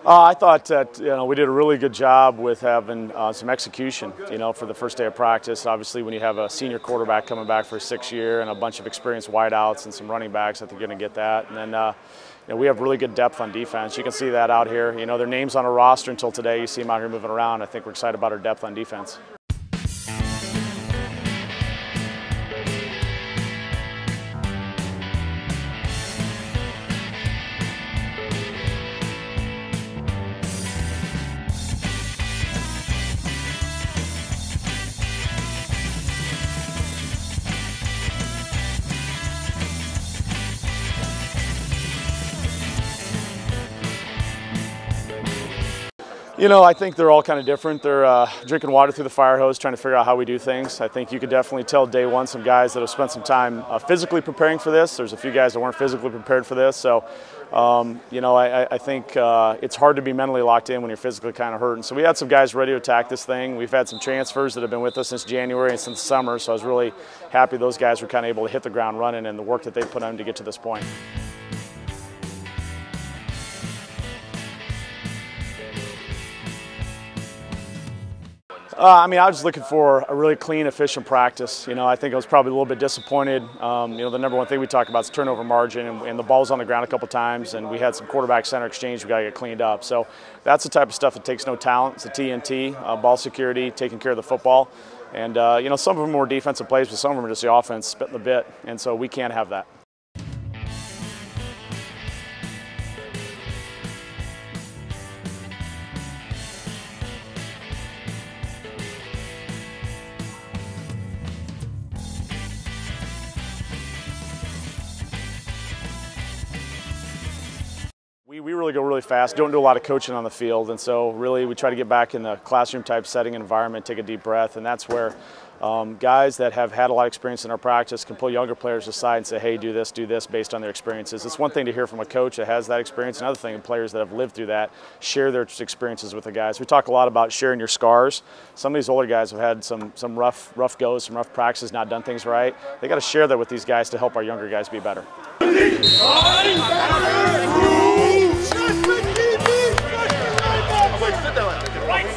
I thought that we did a really good job with having some execution. For the first day of practice. Obviously, when you have a senior quarterback coming back for his 6th year and a bunch of experienced wideouts and some running backs, I think you're going to get that. And then we have really good depth on defense. You can see that out here. Their names on a roster until today. You see them out here moving around. I think we're excited about our depth on defense. I think they're all kind of different. They're drinking water through the fire hose, trying to figure out how we do things. I think you could definitely tell day one some guys that have spent some time physically preparing for this. There's a few guys that weren't physically prepared for this. So, I think it's hard to be mentally locked in when you're physically kind of hurting. So we had some guys ready to attack this thing. We've had some transfers that have been with us since January and since summer. So I was really happy those guys were kind of able to hit the ground running and the work that they put on to get to this point. I was just looking for a really clean, efficient practice. I think I was probably a little bit disappointed. The number one thing we talk about is turnover margin, and the ball was on the ground a couple times, and we had some quarterback center exchange we got to get cleaned up. So that's the type of stuff that takes no talent. It's a TNT, ball security, taking care of the football. And, some of them were defensive plays, but some of them are just the offense spitting the bit, and so we can't have that. We really go really fast, don't do a lot of coaching on the field, and so really we try to get back in the classroom type setting environment, take a deep breath, and that's where guys that have had a lot of experience in our practice can pull younger players aside and say, hey, do this based on their experiences. It's one thing to hear from a coach that has that experience, another thing, players that have lived through that share their experiences with the guys. We talk a lot about sharing your scars. Some of these older guys have had some rough goes, some rough practices, not done things right. They got to share that with these guys to help our younger guys be better. Right,